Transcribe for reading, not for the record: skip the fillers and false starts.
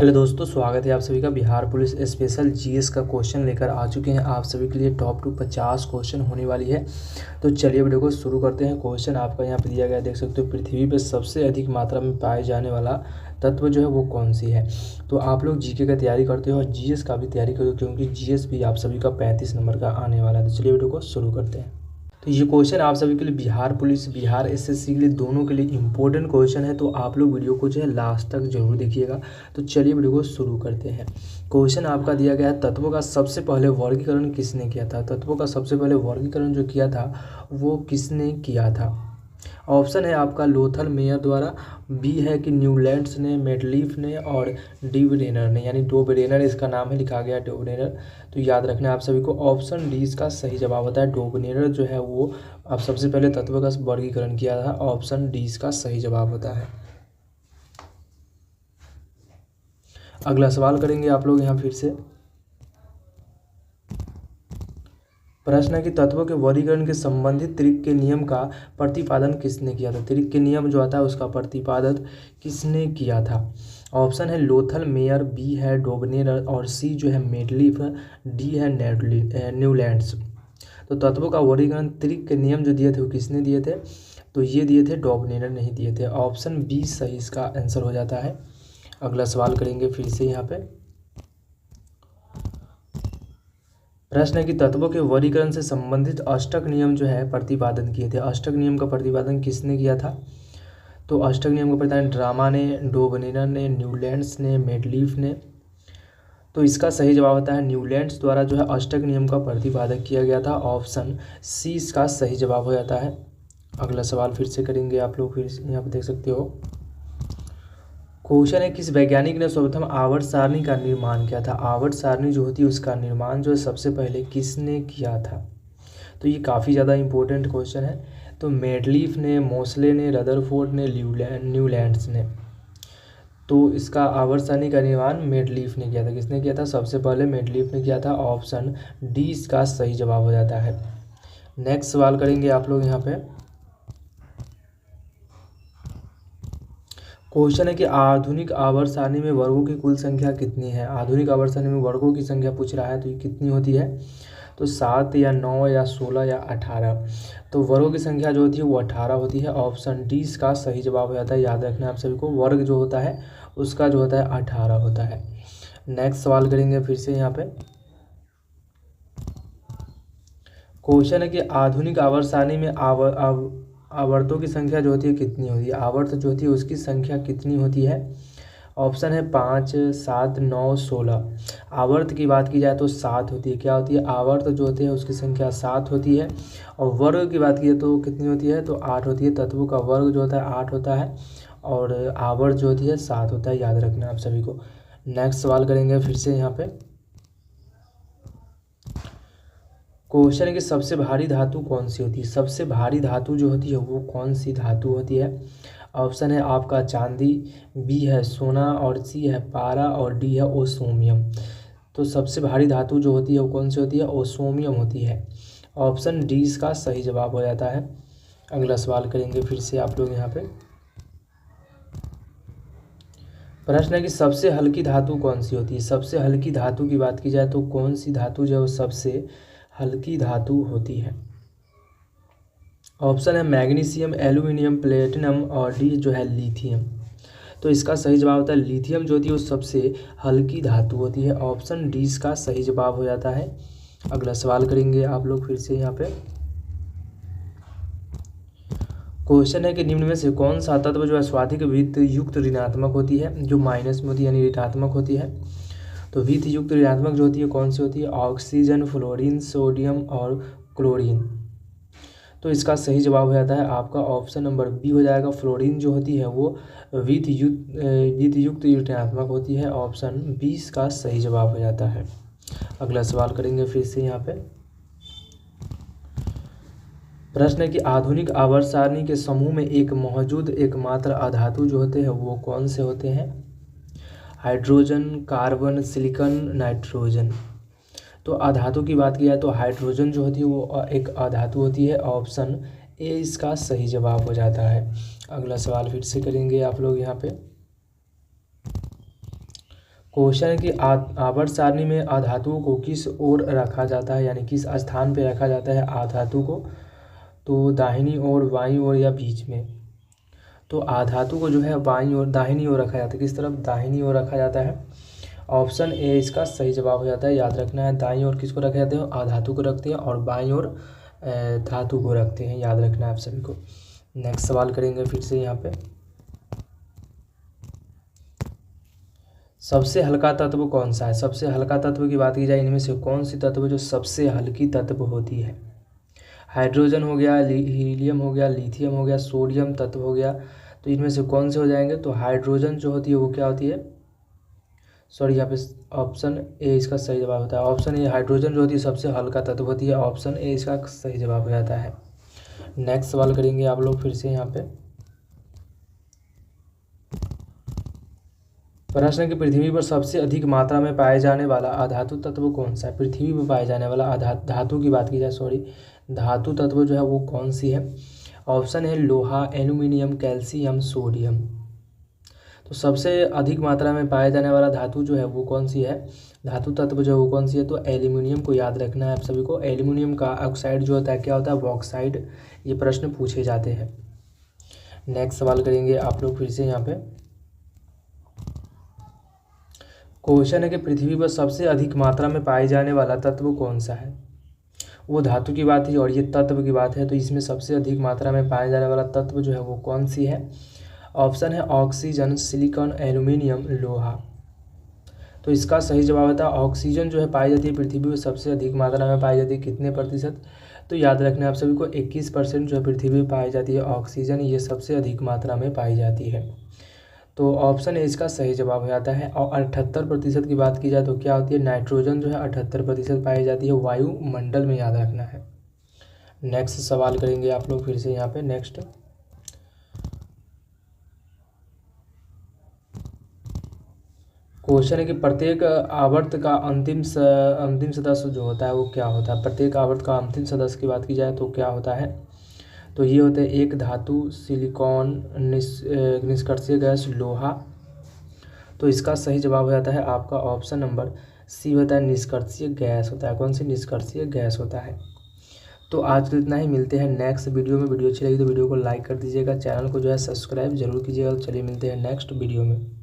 Hello दोस्तों, स्वागत है आप सभी का। बिहार पुलिस स्पेशल जीएस का क्वेश्चन लेकर आ चुके हैं आप सभी के लिए। टॉप टू 50 क्वेश्चन होने वाली है। तो चलिए वीडियो को शुरू करते हैं। क्वेश्चन आपका यहाँ पे दिया गया है, देख सकते हो। पृथ्वी पर सबसे अधिक मात्रा में पाए जाने वाला तत्व जो है वो कौन सी है। तो आप लोग जीके का तैयारी करते हो और जीएस का भी तैयारी करो, क्योंकि जीएस भी आप सभी का 35 नंबर का आने वाला है। तो चलिए वीडियो को शुरू करते हैं। तो ये क्वेश्चन आप सभी के लिए बिहार पुलिस, बिहार एसएससी के लिए, दोनों के लिए इम्पोर्टेंट क्वेश्चन है। तो आप लोग वीडियो को जो है लास्ट तक जरूर देखिएगा। तो चलिए वीडियो को शुरू करते हैं। क्वेश्चन आपका दिया गया है, तत्वों का सबसे पहले वर्गीकरण किसने किया था। तत्वों का सबसे पहले वर्गीकरण जो किया था वो किसने किया था। ऑप्शन है आपका लोथल मेयर द्वारा, बी है कि न्यूलैंड्स ने, मेटलीफ ने और डीब्रेनर ने, यानी डोब्रेनर इसका नाम है, लिखा गया डोब्रेनर। तो याद रखना है आप सभी को। ऑप्शन डी इसका सही जवाब होता है। डोब्रेनर जो है वो अब सबसे पहले तत्व का वर्गीकरण किया था। ऑप्शन डी इसका सही जवाब होता है। अगला सवाल करेंगे आप लोग यहाँ फिर से। प्रश्न है कि तत्वों के वर्गीकरण के संबंधित त्रिक के नियम का प्रतिपादन किसने किया था। त्रिक के नियम जो आता है उसका प्रतिपादन किसने किया था। ऑप्शन है लोथल मेयर, बी है डोब्रेनर और सी जो है मेटलीफ, डी है न्यूलैंड्स। तो तत्वों का वर्गीकरण त्रिक के नियम जो दिए थे वो किसने दिए थे। तो ये दिए थे, डोब्रेनर नहीं दिए थे। ऑप्शन बी सही इसका आंसर हो जाता है। अगला सवाल करेंगे फिर से यहाँ पे। प्रश्न है कि तत्वों के वर्गीकरण से संबंधित अष्टक नियम जो है प्रतिपादन किए थे। अष्टक नियम का प्रतिपादन किसने किया था। तो अष्टक नियम का प्रतिपादन ड्रामा ने, डोब्रेनर ने, न्यूलैंड्स ने, मेटलीफ ने। तो इसका सही जवाब होता है न्यूलैंड्स द्वारा जो है अष्टक नियम का प्रतिपादन किया गया था। ऑप्शन सी इसका सही जवाब हो जाता है। अगला सवाल फिर से करेंगे आप लोग। फिर यहाँ पर देख सकते हो, क्वेश्चन है किस वैज्ञानिक ने सर्वप्रथम आवर्त सारणी का निर्माण किया था। आवर्त सारणी जो होती है उसका निर्माण जो है सबसे पहले किसने किया था। तो ये काफ़ी ज़्यादा इंपॉर्टेंट क्वेश्चन है। तो मेटलीफ ने, मोसले ने, रदरफोर्ड ने, न्यूलैंड्स ने। तो इसका आवर्त सारणी का निर्माण मेटलीफ ने किया था। किसने किया था, सबसे पहले मेटलीफ ने किया था। ऑप्शन डी इसका सही जवाब हो जाता है। नेक्स्ट सवाल करेंगे आप लोग यहाँ पे। क्वेश्चन है कि आधुनिक आवर्त सारणी में वर्गों की कुल संख्या कितनी है। आधुनिक आवर्त सारणी में वर्गों की संख्या पूछ रहा है, तो ये कितनी होती है। तो 7 या 9 या 16 या 18। तो वर्गों की संख्या जो होती है वो 18 होती है। ऑप्शन डी इसका सही जवाब हो जाता है। याद रखना आप सभी को, वर्ग जो होता है उसका जो होता है 18 होता है। नेक्स्ट सवाल करेंगे फिर से यहाँ पे। क्वेश्चन है कि आधुनिक आवर्त सारणी में आवर्तों की संख्या जो होती है कितनी होती है। आवर्त जो होती है उसकी संख्या कितनी होती है। ऑप्शन है 5, 7, 9, 16। आवर्त की बात की जाए तो 7 होती है। क्या होती है, आवर्त जो होते हैं उसकी संख्या 7 होती है। और वर्ग की बात की जाए तो कितनी होती है, तो 8 होती है। तत्वों का वर्ग जो होता है 8 होता है और आवर्त जो होती है 7 होता है। याद रखना आप सभी को। नेक्स्ट सवाल करेंगे फिर से यहाँ पे। क्वेश्चन है कि सबसे भारी धातु कौन सी होती है। सबसे भारी धातु जो होती है वो कौन सी धातु होती है। ऑप्शन है आपका चांदी, बी है सोना और सी है पारा और डी है ओसोमियम। तो सबसे भारी धातु जो होती है वो कौन सी होती है, ओसोमियम होती है। ऑप्शन डी इसका सही जवाब हो जाता है। अगला सवाल करेंगे फिर से आप लोग यहाँ पे। प्रश्न है कि सबसे हल्की धातु कौन सी होती है। सबसे हल्की धातु की बात की जाए तो कौन सी धातु जो है वो सबसे हल्की धातु होती है। ऑप्शन है मैग्नीशियम, एल्यूमिनियम, प्लेटिनम और डी जो है लिथियम। तो इसका सही जवाब होता है लिथियम जो होती है वो सबसे हल्की धातु होती है। ऑप्शन डी इसका सही जवाब हो जाता है। अगला सवाल करेंगे आप लोग फिर से यहाँ पे। क्वेश्चन है कि निम्न में से कौन सा तत्व जो है स्वाधिक वित्त युक्त ऋणात्मक होती है, जो माइनस में होती है यानी ऋणात्मक होती है। तो वित्त युक्त ऋणात्मक जो होती है कौन सी होती है, ऑक्सीजन, फ्लोरीन, सोडियम और क्लोरीन। तो इसका सही जवाब हो जाता है आपका ऑप्शन नंबर बी हो जाएगा। फ्लोरीन जो होती है वो वित्त युक्त ऋणात्मक होती है। ऑप्शन बी इसका सही जवाब हो जाता है। अगला सवाल करेंगे फिर से यहाँ पे। प्रश्न है कि आधुनिक आवर्त सारणी के समूह में एक मौजूद एकमात्र अधातु जो होते हैं वो कौन से होते हैं। Hydrogen, carbon, silicon, nitrogen. तो अधातु की बात की जाए तो हाइड्रोजन जो होती है वो एक अधातु होती है। ऑप्शन ए इसका सही जवाब हो जाता है। अगला सवाल फिर से करेंगे आप लोग यहाँ पे। क्वेश्चन है कि आवर्त सारणी में अधातुओं को किस ओर रखा जाता है, यानी किस स्थान पे रखा जाता है आधातु को, तो दाहिनी ओर, बाईं ओर या बीच में। तो आधातु को जो है बाईं ओर, दाहिनी ओर रखा जाता है। किस तरफ? दाहिनी ओर रखा जाता है। ऑप्शन ए इसका सही जवाब हो जाता है। याद रखना है, दाईं ओर किसको रखे जाते हैं? आधातु को रखते हैं, और बाईं ओर धातु को रखते हैं। याद रखना है आप सभी को। नेक्स्ट सवाल करेंगे फिर से यहाँ पे। सबसे हल्का तत्व कौन सा है? सबसे हल्का तत्व की बात की जाए, इनमें से कौन सी तत्व जो सबसे हल्की तत्व होती है? हाइड्रोजन हो गया, हीलियम हो गया, लिथियम हो गया, सोडियम तत्व हो गया। तो इनमें से कौन से हो जाएंगे? तो हाइड्रोजन जो होती है वो क्या होती है? सॉरी, यहाँ पे ऑप्शन ए इसका सही जवाब होता है। ऑप्शन ए, हाइड्रोजन जो होती है सबसे हल्का तत्व होती है। ऑप्शन ए इसका सही जवाब हो जाता है। नेक्स्ट सवाल करेंगे आप लोग फिर से यहाँ पे। प्रश्न की पृथ्वी पर सबसे अधिक मात्रा में पाए जाने वाला अधातु तत्व कौन सा है? पृथ्वी पर पाए जाने वाला धातु की बात की जाए, सॉरी, धातु तत्व जो है वो कौन सी है? ऑप्शन है लोहा, एल्यूमिनियम, कैल्शियम, सोडियम। तो सबसे अधिक मात्रा में पाए जाने वाला धातु जो है वो कौन सी है? धातु तत्व जो है वो कौन सी है? तो एल्यूमिनियम को याद रखना है आप सभी को। एल्यूमिनियम का ऑक्साइड जो होता है क्या होता है? बॉक्साइड। ये प्रश्न पूछे जाते हैं। नेक्स्ट सवाल करेंगे आप लोग फिर से यहाँ पे। क्वेश्चन है कि पृथ्वी पर सबसे अधिक मात्रा में पाए जाने वाला तत्व कौन सा है? वो धातु की बात है और ये तत्व की बात है, तो इसमें सबसे अधिक मात्रा में पाए जाने वाला तत्व जो है वो कौन सी है? ऑप्शन है ऑक्सीजन, सिलिकॉन, एल्यूमिनियम, लोहा। तो इसका सही जवाब होता है ऑक्सीजन जो है पाई जाती है पृथ्वी पर सबसे अधिक मात्रा में पाई जाती है। कितने प्रतिशत? तो याद रखना है आप सभी को, 21% जो है पृथ्वी पर पाई जाती है ऑक्सीजन, ये सबसे अधिक मात्रा में पाई जाती है। तो ऑप्शन ए इसका सही जवाब हो जाता है। और 78% की बात की जाए तो क्या होती है? नाइट्रोजन जो है 78% पाई जाती है वायुमंडल में। याद रखना है। नेक्स्ट सवाल करेंगे आप लोग फिर से यहाँ पे। नेक्स्ट क्वेश्चन है कि प्रत्येक आवर्त का अंतिम सदस्य जो होता है वो क्या होता है? प्रत्येक आवर्त का अंतिम सदस्य की बात की जाए तो क्या होता है? तो ये होते हैं एक धातु, सिलिकॉन, निष्कर्षीय गैस, लोहा। तो इसका सही जवाब हो जाता है आपका ऑप्शन नंबर सी होता है, निष्कर्षीय गैस होता है। कौन सी? निष्कर्षीय गैस होता है। तो आज तो इतना ही, मिलते हैं नेक्स्ट वीडियो में। वीडियो अच्छी लगी तो वीडियो को लाइक कर दीजिएगा, चैनल को जो है सब्सक्राइब जरूर कीजिएगा। चलिए मिलते हैं नेक्स्ट वीडियो में।